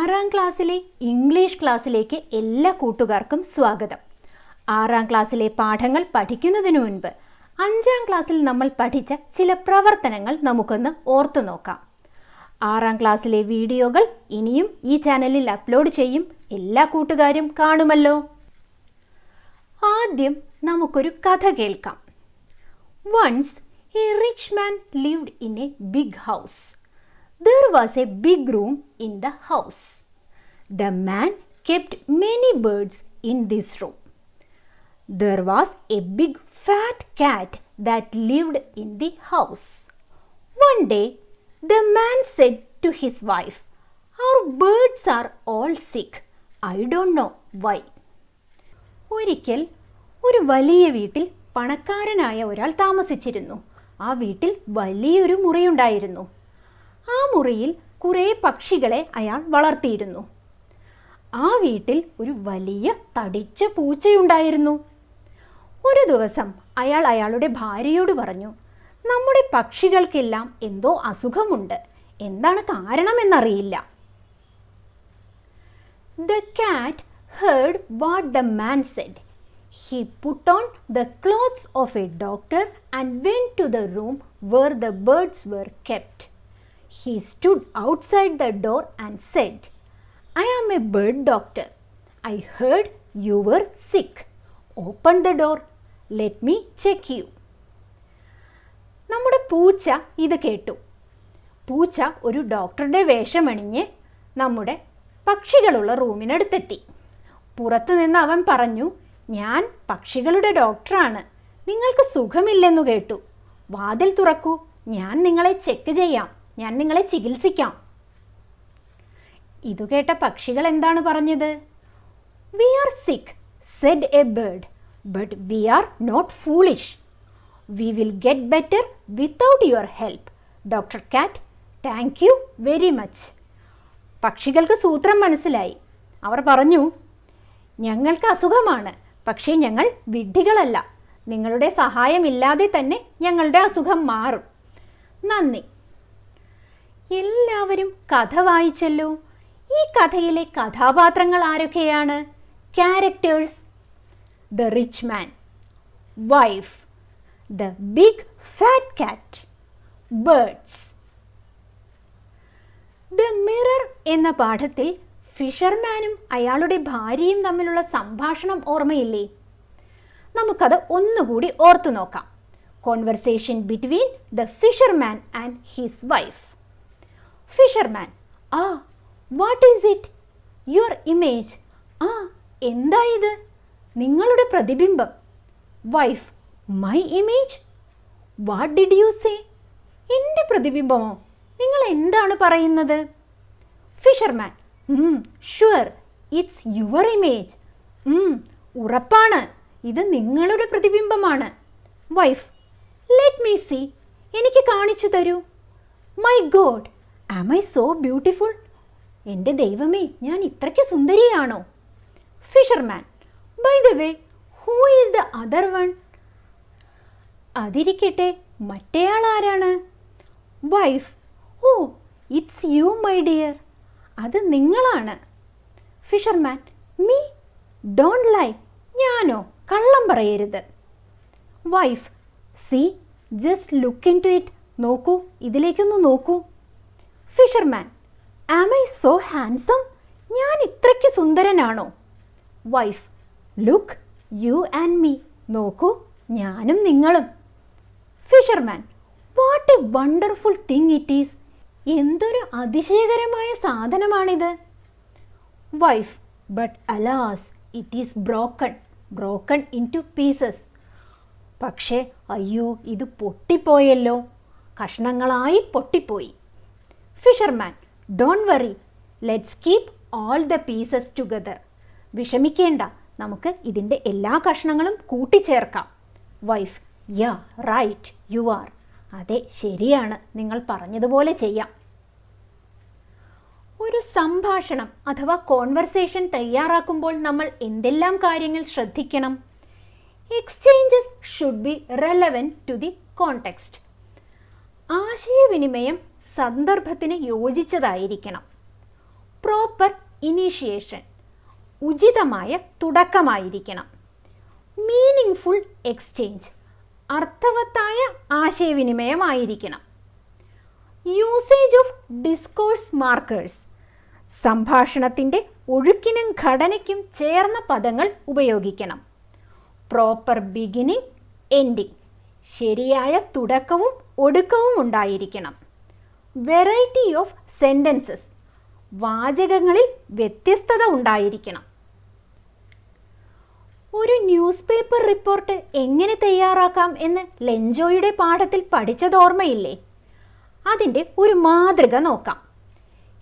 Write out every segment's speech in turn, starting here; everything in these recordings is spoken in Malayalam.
6ാം ക്ലാസ്സിലെ ഇംഗ്ലീഷ് ക്ലാസ്സിലേക്ക് എല്ലാ കൂട്ടുകാർക്കും സ്വാഗതം. 6ാം ക്ലാസ്സിലെ പാഠങ്ങൾ പഠിക്കുന്നതിന് മുൻപ് 5ാം ക്ലാസ്സിൽ നമ്മൾ പഠിച്ച ചില പ്രവർത്തനങ്ങൾ നമുക്കൊന്ന് ഓർത്തു നോക്കാം. 6ാം ക്ലാസ്സിലെ വീഡിയോകൾ ഇനിയും ഈ ചാനലിൽ അപ്ലോഡ് ചെയ്യും. എല്ലാ കൂട്ടുകാരും കാണുമല്ലോ. ആദ്യം നമുക്കൊരു കഥ കേൾക്കാം. Once a rich man lived in a big house. There was a big room in the house. The man kept many birds in this room. There was a big fat cat that lived in the house. One day, the man said to his wife, "Our birds are all sick. I don't know why." ഒരിക്കൽ ഒരു വലിയ വീട്ടിൽ പണക്കാരനായ ഒരാൾ താമസിച്ചിരുന്നു. ആ വീട്ടിൽ വലിയൊരു മുറിയുണ്ടായിരുന്നു. ആ മുറിയിൽ കുറേ പക്ഷികളെ അയാൾ വളർത്തിയിരുന്നു. ആ വീട്ടിൽ ഒരു വലിയ തടിച്ച പൂച്ചയുണ്ടായിരുന്നു. ഒരു ദിവസം അയാൾ അയാളുടെ ഭാര്യയോട് പറഞ്ഞു, "നമ്മുടെ പക്ഷികൾക്കെല്ലാം എന്തോ അസുഖമുണ്ട്. എന്താണ് കാരണമെന്നറിയില്ല." The cat heard what the man said. He put on the clothes of a doctor and went to the room where the birds were kept. He stood outside the door and said, "I am a bird doctor. I heard you were sick. Open the door. Let me check you." നമ്മുടെ പൂച്ച ഇത് കേട്ടു. പൂച്ച ഒരു ഡോക്ടറുടെ വേഷമണിഞ്ഞ് നമ്മുടെ പക്ഷികളുള്ള റൂമിനടുത്തെത്തി. പുറത്തു നിന്ന് അവൻ പറഞ്ഞു, "ഞാൻ പക്ഷികളുടെ ഡോക്ടറാണ്. നിങ്ങൾക്ക് സുഖമില്ലെന്നു കേട്ടു. വാതിൽ തുറക്കൂ. ഞാൻ നിങ്ങളെ ചെക്ക് ചെയ്യാം. ഞാൻ നിങ്ങളെ ചികിത്സിക്കാം." ഇതു കേട്ട പക്ഷികൾ എന്താണ് പറഞ്ഞത്? "We are sick," said a bird, "but we are not foolish. We will get better without your help. Dr. Cat, thank you very much." പക്ഷികൾക്ക് സൂത്രം മനസ്സിലായി. അവർ പറഞ്ഞു, "ഞങ്ങൾക്ക് അസുഖമാണ്, പക്ഷേ ഞങ്ങൾ വിഡ്ഢികളല്ല. നിങ്ങളുടെ സഹായമില്ലാതെ തന്നെ ഞങ്ങളുടെ അസുഖം മാറും. നന്ദി." എല്ലാവരും കഥ വായിച്ചല്ലോ. ഈ കഥയിലെ കഥാപാത്രങ്ങൾ ആരൊക്കെയാണ്? Characters: the rich man, wife, the big fat cat, birds. The mirror എന്ന പാഠത്തിൽ ഫിഷർമാനും അയാളുടെ ഭാര്യയും തമ്മിലുള്ള സംഭാഷണം ഓർമ്മയില്ലേ? നമുക്കത് ഒന്നുകൂടി ഓർത്തു നോക്കാം. Conversation between the fisherman and his wife. Fisherman: what is it? Your image. എന്താ ഇത്? നിങ്ങളുടെ പ്രതിബിംബം. Wife: my image? What did you say? എൻ്റെ പ്രതിബിംബമോ? നിങ്ങൾ എന്താണ് പറയുന്നത്? Fisherman: sure, it's your image. ഉറപ്പാണ്, ഇത് നിങ്ങളുടെ പ്രതിബിംബമാണ്. Wife: let me see. എനിക്ക് കാണിച്ചു തരൂ. My God, am I so beautiful? എൻ്റെ ദൈവമേ, ഞാൻ ഇത്രയ്ക്ക് സുന്ദരിയാണോ? Fisherman: by the way, who is the other one? അതിരിക്കട്ടെ, മറ്റേയാൾ ആരാണ്? Wife: oh, it's you my dear. അത് നിങ്ങളാണ്. Fisherman: me? Don't lie. ഞാനോ? കള്ളം പറയരുത്. Wife: see, just look into it. നോക്കൂ, ഇതിലേക്കൊന്ന് നോക്കൂ. Fisherman: am I so handsome? ഞാൻ ഇത്രയ്ക്ക് സുന്ദരനാണോ? Wife: look, you and me. നോക്കൂ, ഞാനും നിങ്ങളും. Fisherman: what a wonderful thing it is. എന്തൊരു അതിശയകരമായ സാധനമാണിത്. Wife: but alas, it is broken into pieces. പക്ഷേ അയ്യോ, ഇത് പൊട്ടിപ്പോയല്ലോ. കഷ്ണങ്ങളായി പൊട്ടിപ്പോയി. Fisherman: don't worry, let's keep all the pieces together. വിഷമിക്കേണ്ട, നമുക്ക് ഇതിൻ്റെ എല്ലാ കഷ്ണങ്ങളും കൂട്ടിച്ചേർക്കാം. Wife: yeah, right, you are. അതെ, ശരിയാണ്, നിങ്ങൾ പറഞ്ഞതുപോലെ ചെയ്യാം. ഒരു സംഭാഷണം അഥവാ കോൺവെർസേഷൻ തയ്യാറാക്കുമ്പോൾ നമ്മൾ എന്തെല്ലാം കാര്യങ്ങൾ ശ്രദ്ധിക്കണം? Exchanges should be relevant to the context. ആശയവിനിമയം സന്ദർഭത്തിന് യോജിച്ചതായിരിക്കണം. പ്രോപ്പർ ഇനീഷ്യേഷൻ, ഉചിതമായ തുടക്കമായിരിക്കണം. മീനിങ്ഫുൾ എക്സ്ചേഞ്ച്, അർത്ഥവത്തായ ആശയവിനിമയമായിരിക്കണം. യൂസേജ് ഓഫ് ഡിസ്കോഴ്സ് മാർക്കേഴ്സ്, സംഭാഷണത്തിൻ്റെ ഒഴുക്കിനും ഘടനയ്ക്കും ചേർന്ന പദങ്ങൾ ഉപയോഗിക്കണം. പ്രോപ്പർ ബിഗിനിങ്, എൻഡിങ്, ശരിയായ തുടക്കവും ഒടുക്കവും ഉണ്ടായിരിക്കണം. വെറൈറ്റി ഓഫ് സെൻറ്റൻസസ്, വാചകങ്ങളിൽ വ്യത്യസ്തത ഉണ്ടായിരിക്കണം. ഒരു ന്യൂസ് പേപ്പർ റിപ്പോർട്ട് എങ്ങനെ തയ്യാറാക്കാം എന്ന് ലെഞ്ചോയുടെ പാഠത്തിൽ പഠിച്ചതോർമ്മയില്ലേ? അതിൻ്റെ ഒരു മാതൃക നോക്കാം.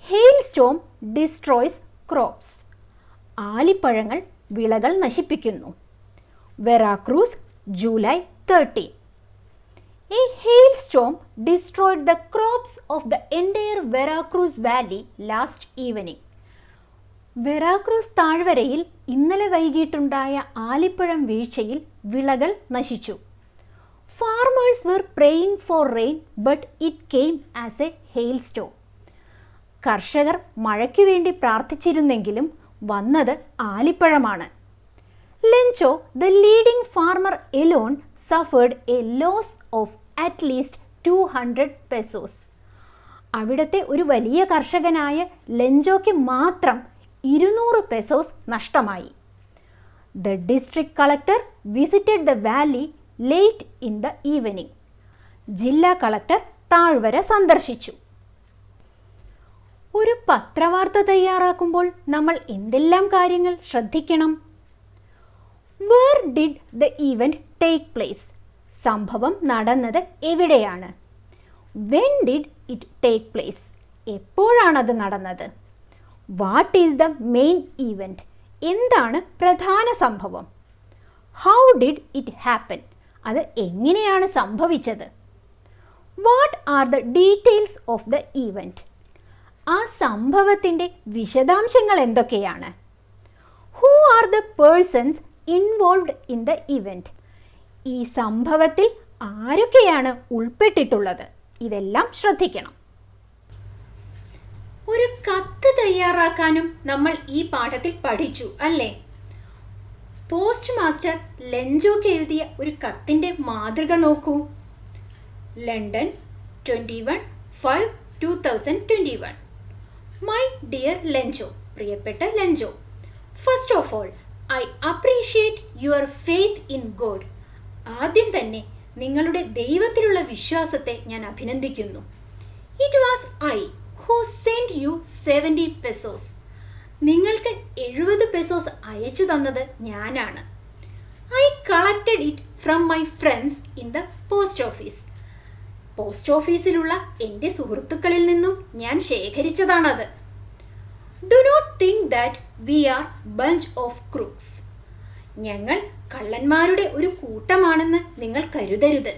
ഹെയിൽ സ്റ്റോം ഡിസ്ട്രോയ്സ് ക്രോപ്സ്, ആലിപ്പഴങ്ങൾ വിളകൾ നശിപ്പിക്കുന്നു. Veracruz, July 13. A hailstorm destroyed the crops of the entire Veracruz Valley last evening. Veracruz താഴ്വരയിൽ ഇന്നലെ വൈകിട്ടുണ്ടായ ആലിപ്പഴം വീഴ്ചയിൽ വിളകൾ നശിച്ചു. Farmers were praying for rain but it came as a hailstorm. കർഷകർ മഴയ്ക്കു വേണ്ടി പ്രാർത്ഥിച്ചിരുന്നെങ്കിലും വന്നത് ആലിപ്പഴമാണ്. Lencho, the leading farmer alone, suffered a loss of at least 200 pesos. അവിടുത്തെ ഒരു വലിയ കർഷകനായ ലെഞ്ചോയ്ക്ക് മാത്രം 200 പെസോസ് നഷ്ടമായി. The district collector visited the valley late in the evening. ജില്ലാ കളക്ടർ താഴ്വര സന്ദർശിച്ചു. ഒരു പത്രവാർത്ത തയ്യാറാക്കുമ്പോൾ നമ്മൾ എന്തെല്ലാം കാര്യങ്ങൾ ശ്രദ്ധിക്കണം? Where did the event take place? സംഭവം നടന്നത് എവിടെയാണ്? When did it take place? എപ്പോഴാണത് നടന്നത്? What is the main event? എന്താണ് പ്രധാന സംഭവം? How did it happen? അത് എങ്ങനെയാണ് സംഭവിച്ചത്? What are the details of the event? ആ സംഭവത്തിൻ്റെ വിശദാംശങ്ങൾ എന്തൊക്കെയാണ്? Who are the persons involved in the event? ഈ സംഭവത്തിൽ ആരൊക്കെയാണ് ഉൾപ്പെട്ടിട്ടുള്ളത്? ഇതെല്ലാം ശ്രദ്ധിക്കണം. ഒരു കത്ത് തയ്യാറാക്കാനും നമ്മൾ ഈ പാഠത്തിൽ പഠിച്ചു അല്ലേ? പോസ്റ്റ് മാസ്റ്റർ ലെഞ്ചോക്ക് എഴുതിയ ഒരു കത്തിൻ്റെ മാതൃക നോക്കൂ. ലണ്ടൻ 21/5/2021. മൈ ഡിയർ ലെഞ്ചോ, പ്രിയപ്പെട്ട Lencho, first of all I appreciate your faith in God. ആദ്യം തന്നെ നിങ്ങളുടെ ദൈവത്തിലുള്ള വിശ്വാസത്തെ ഞാൻ അഭിനന്ദിക്കുന്നു. It was I who send you 70 pesos. നിങ്ങൾക്ക് 70 പെസോസ് അയച്ചു തന്നത് ഞാനാണ്. I collected it from my friends in the post office. Post ഓഫീസിലുള്ള എൻ്റെ സുഹൃത്തുക്കളിൽ നിന്നും ഞാൻ ശേഖരിച്ചതാണത്. Do not think that we are bunch of crooks. ഞങ്ങൾ കള്ളന്മാരുടെ ഒരു കൂട്ടമാണെന്ന് നിങ്ങൾ കരുതരുത്.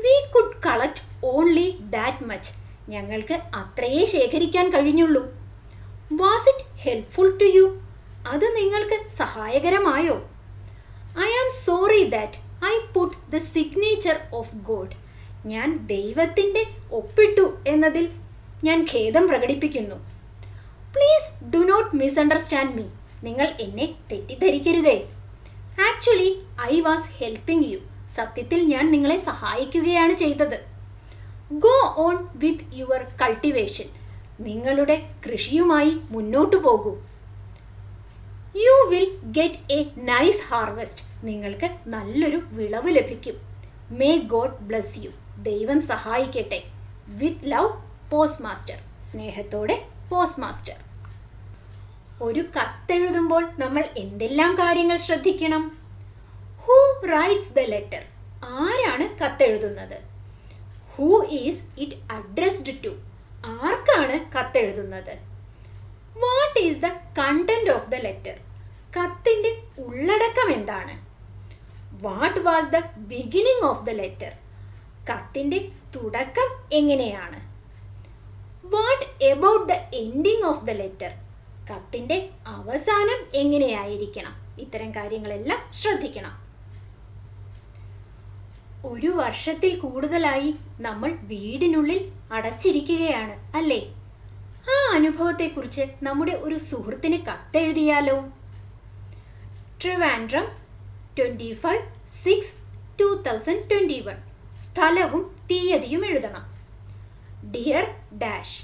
We could collect only that much. ഞങ്ങൾക്ക് അത്രയേ ശേഖരിക്കാൻ കഴിഞ്ഞുള്ളൂ. Was it helpful to you? അത് നിങ്ങൾക്ക് സഹായകരമായോ? I am sorry that I put the signature of God. ഞാൻ ദൈവത്തിൻ്റെ ഒപ്പിട്ടു എന്നതിൽ ഞാൻ ഖേദം പ്രകടിപ്പിക്കുന്നു. Please do not misunderstand me. നിങ്ങൾ എന്നെ തെറ്റിദ്ധരിക്കരുതേ. Actually I was helping you. സത്യത്തിൽ ഞാൻ നിങ്ങളെ സഹായിക്കുകയാണ് ചെയ്തത്. Go on with your cultivation. നിങ്ങളുടെ കൃഷിയുമായി മുന്നോട്ടു പോകൂ. You will get a nice harvest. നിങ്ങൾക്ക് നല്ലൊരു വിളവ് ലഭിക്കും. May God bless you. ദൈവം സഹായിക്കട്ടെ. With love, postmaster. സ്നേഹത്തോടെ പോസ്റ്റ് മാസ്റ്റർ. ഒരു കത്തെഴുതുമ്പോൾ നമ്മൾ എന്തെല്ലാം കാര്യങ്ങൾ ശ്രദ്ധിക്കണം? Who writes the letter? ആരാണ് കത്തെഴുതുന്നത്? Who is it addressed to? ആർക്കാണ് കത്തെഴുതുന്നത്? What is the content of the letter? കത്തിൻ്റെ ഉള്ളടക്കം എന്താണ്? What was the beginning of the letter? കത്തിൻ്റെ തുടക്കം എങ്ങനെയാണ്? What about the ending of the letter? കത്തിൻ്റെ അവസാനം എങ്ങനെയായിരിക്കണം? ഇത്തരം കാര്യങ്ങളെല്ലാം ശ്രദ്ധിക്കണം. ഒരു വർഷത്തിൽ കൂടുതലായി നമ്മൾ വീടിനുള്ളിൽ അടച്ചിരിക്കുകയാണ് അല്ലേ? ആ അനുഭവത്തെക്കുറിച്ച് നമ്മുടെ ഒരു സുഹൃത്തിന് കത്തെഴുതിയാലോ? ട്രിവാൻഡ്രം 25/6/2021. സ്ഥലവും തീയതിയും എഴുതണം. ഡിയർ ഡാഷ്,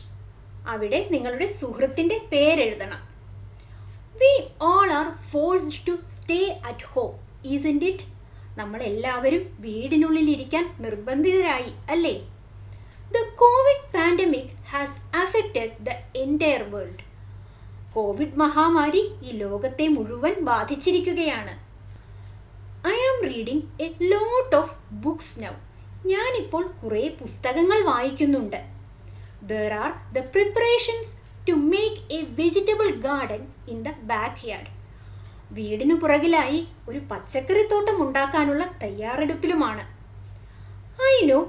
അവിടെ നിങ്ങളുടെ സുഹൃത്തിൻ്റെ പേരെഴുതണം. We all are forced to stay at home, isn't it? നമ്മളെല്ലാവരും വീടിനുള്ളിൽ ഇരിക്കാൻ നിർബന്ധിതരായി, അല്ലേ? The Covid pandemic has affected the entire world. Covid മഹാമാരി ഈ ലോകത്തെ മുഴുവൻ ബാധിച്ചിരിക്കുകയാണ്. I am reading a lot of books now. ഞാനിപ്പോൾ കുറേ പുസ്തകങ്ങൾ വായിക്കുന്നുണ്ട്. There are the preparations to make a vegetable garden in the backyard. വീടിനു പുറകിലായി ഒരു പച്ചക്കറിത്തോട്ടം ഉണ്ടാക്കാനുള്ള തയ്യാറെടുപ്പിലുമാണ്. I know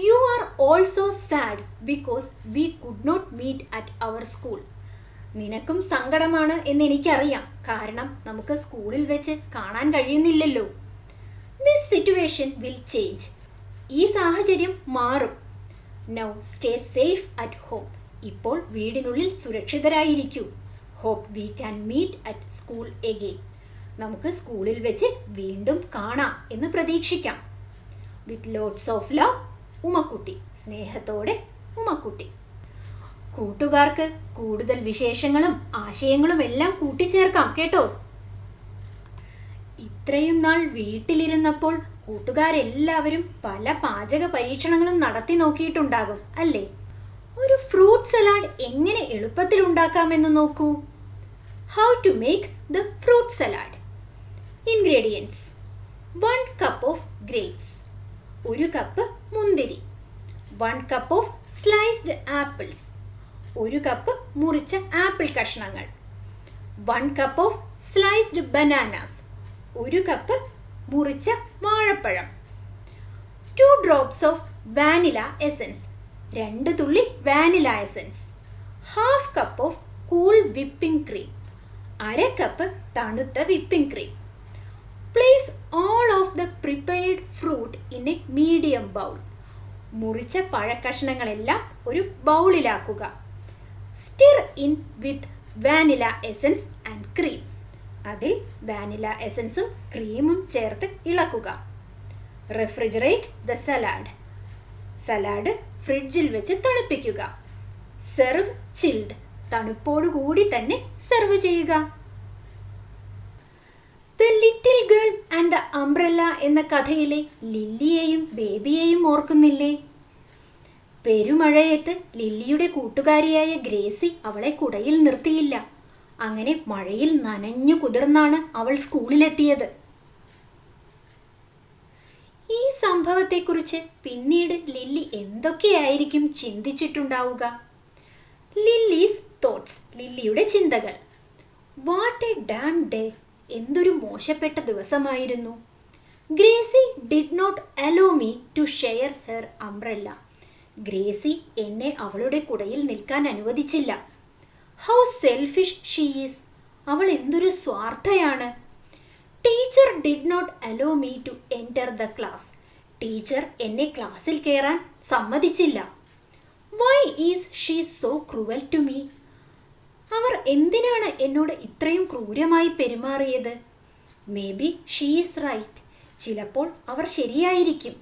you are also sad because we could not meet at our school. നിനക്കും സങ്കടമാണ് എന്ന് എനിക്കറിയാം, കാരണം നമുക്ക് സ്കൂളിൽ വെച്ച് കാണാൻ കഴിയുന്നില്ലല്ലോ. This situation will change. ഈ സാഹചര്യം മാറും. Now stay safe at home. ഇപ്പോൾ വീടിനുള്ളിൽ സുരക്ഷിതരായിരിക്കൂ. Hope we can meet at school again. നമുക്ക് സ്കൂളിൽ വെച്ച് വീണ്ടും കാണാം എന്ന് പ്രതീക്ഷിക്കാം. With lots of love, Ummakutty. സ്നേഹത്തോടെ ഉമ്മക്കുട്ടി. കൂട്ടുകാർക്ക് കൂടുതൽ വിശേഷങ്ങളും ആശയങ്ങളും എല്ലാം കൂട്ടിച്ചേർക്കാം കേട്ടോ. ഇത്രയും നാൾ വീട്ടിലിരുന്നപ്പോൾ കൂട്ടുകാരെല്ലാവരും പല പാചക പരീക്ഷണങ്ങളും നടത്തി നോക്കിയിട്ടുണ്ടാകും, അല്ലേ? ഒരു ഫ്രൂട്ട് സലാഡ് എങ്ങനെ എളുപ്പത്തിൽ ഉണ്ടാക്കാമെന്ന് നോക്കൂ. How to make the fruit salad. Ingredients: 1 cup of grapes, 1 cup മുന്തിരി, 1 cup of sliced apples, 1 cup മുറിച്ച ആപ്പിൾ കഷ്ണങ്ങൾ, 1 cup of sliced bananas, 1 cup മുറിച്ച വാഴപ്പഴം, 2 ഡ്രോപ്സ് ഓഫ് വാനില എസൻസ്, 2 തുള്ളി vanilla essence, 1/2 cup of cool whipping cream, 1/2 cup തണുത്ത whipping cream. Place all of the prepared fruit in a medium bowl. മുറിച്ച പഴക്കഷ്ണങ്ങളെല്ലാം ഒരു ബൗളിലാക്കുക. Stir in with vanilla essence and cream. അതിൽ വാനില എസൻസും ക്രീമും ചേർത്ത് ഇളക്കുക. Refrigerate the salad. സലാഡ് ഫ്രിഡ്ജിൽ വെച്ച് തണുപ്പിക്കുക. Serve chilled. തണുപ്പോടുകൂടി തന്നെ സെർവ് ചെയ്യുക. The little girl and the umbrella എന്ന കഥയിലെ ലില്ലിയെയും ബേബിയെയും ഓർക്കുന്നില്ലേ? പെരുമഴയത്ത് ലില്ലിയുടെ കൂട്ടുകാരിയായ ഗ്രേസി അവളെ കുടയിൽ നിർത്തിയില്ല. അങ്ങനെ മഴയിൽ നനഞ്ഞു കുതിർന്നാണ് അവൾ സ്കൂളിലെത്തിയത്. ഈ സംഭവത്തെക്കുറിച്ച് പിന്നീട് ലില്ലി എന്തൊക്കെയായിരിക്കും ചിന്തിച്ചിട്ടുണ്ടാവുക? Lilies thoughts. ലില്ലിയുടെ ചിന്തകൾ. What a damn day. എന്തൊരു മോശപ്പെട്ട ദിവസമായിരുന്നു. Gracie did not allow me to share her umbrella. Gracie എന്നെ അവളുടെ കുടയിൽ നിൽക്കാൻ അനുവദിച്ചില്ല. How selfish she is. അവൾ എന്തൊരു സ്വാർത്ഥയാണ്. Teacher did not allow me to enter the class. Teacher എന്നെ ക്ലാസ്സിൽ കയറാൻ സമ്മതിച്ചില്ല. Why is she so cruel to me. അവർ എന്തിനാണ് എന്നോട് ഇത്രയും ക്രൂരമായി പെരുമാറിയത്? Maybe she is right. ചിലപ്പോൾ അവർ ശരിയായിരിക്കും.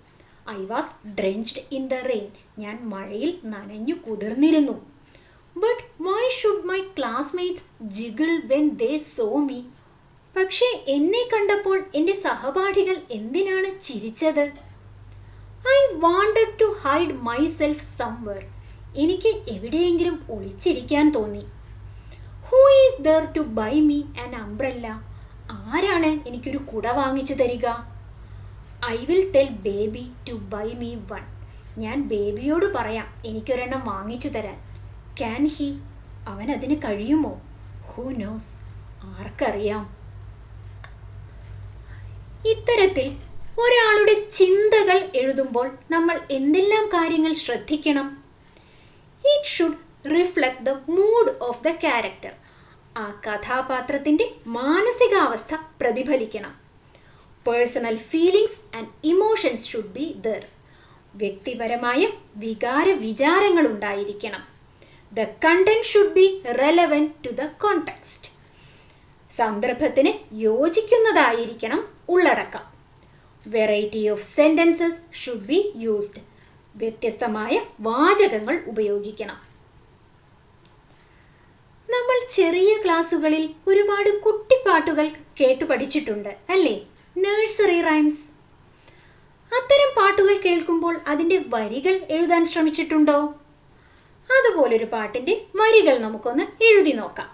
I was drenched in the rain. ഞാൻ മഴയിൽ നനഞ്ഞു കുതിർന്നിരുന്നു. But why should my classmates giggle when they saw me. പക്ഷേ എന്നെ കണ്ടപ്പോൾ എൻ്റെ സഹപാഠികൾ എന്തിനാണ് ചിരിച്ചത്? I wanted to hide myself somewhere. എനിക്ക് എവിടെയെങ്കിലും ഒളിച്ചിരിക്കാൻ തോന്നി. Who is there to buy me an umbrella. ആരാണ് എനിക്കൊരു കുട വാങ്ങിച്ചു തരിക? I will tell Baby to buy me one. ഞാൻ ബേബിയോട് പറയാം എനിക്കൊരെണ്ണം വാങ്ങിച്ചു തരാൻ. Can he. അവനതിന് കഴിയുമോ? Who knows. ആർക്കറിയാം. ഇത്തരത്തിൽ ഒരാളുടെ ചിന്തകൾ എഴുതുമ്പോൾ നമ്മൾ എന്തെല്ലാം കാര്യങ്ങൾ ശ്രദ്ധിക്കണം? It should reflect the mood of the character. ആ കഥാപാത്രത്തിൻ്റെ മാനസികാവസ്ഥ പ്രതിഫലിക്കണം. Personal feelings and emotions should be there. വ്യക്തിപരമായ വികാര വിചാരങ്ങൾ ഉണ്ടായിരിക്കണം. The content should be relevant to the context. സന്ദർഭത്തിന് യോജിക്കുന്നതായിരിക്കണം ഉള്ളടക്കം. Variety of sentences should be used. വ്യത്യസ്തമായ വാചകങ്ങൾ ഉപയോഗിക്കണം. നമ്മൾ ചെറിയ ക്ലാസ്സുകളിൽ ഒരുപാട് കുട്ടിപ്പാട്ടുകൾ കേട്ടു പഠിച്ചിട്ടുണ്ട് അല്ലേ? Nursery rhymes. അത്തരം പാട്ടുകൾ കേൾക്കുമ്പോൾ അതിൻ്റെ വരികൾ എഴുതാൻ ശ്രമിച്ചിട്ടുണ്ടോ? അതുപോലൊരു പാട്ടിൻ്റെ വരികൾ നമുക്കൊന്ന് എഴുതി നോക്കാം.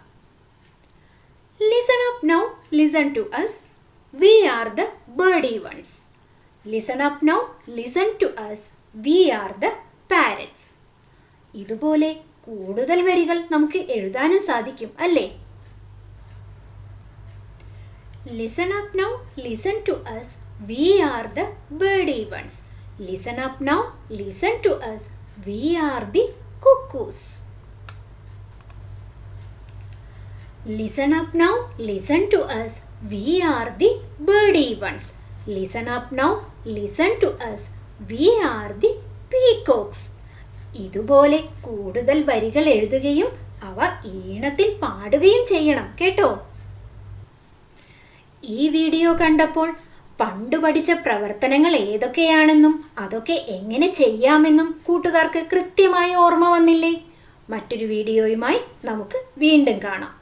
Listen up now, listen to us. We are the birdie ones. Listen up now, listen to us. We are the parrots. ഇതുപോലെ കൂടുതൽ വരികൾ നമുക്ക് എഴുതാനും സാധിക്കും അല്ലേ? Listen up now, listen to us. We are the birdie ones. Listen up now, listen to us. We are the cuckoos. Listen up now, listen to us. We are the birdie ones. Listen up now, listen to us. We are the peacocks. ഇതുപോലെ കൂടുതൽ വരികൾ എഴുതുകയും അവ ഈണത്തിൽ പാടുകയും ചെയ്യണം കേട്ടോ. ഈ വീഡിയോ കണ്ടപ്പോൾ പണ്ട് പഠിച്ച പ്രവർത്തനങ്ങൾ ഏതൊക്കെയാണെന്നും അതൊക്കെ എങ്ങനെ ചെയ്യാമെന്നും കൂട്ടുകാർക്ക് കൃത്യമായി ഓർമ്മ വന്നില്ലേ? മറ്റൊരു വീഡിയോയുമായി നമുക്ക് വീണ്ടും കാണാം.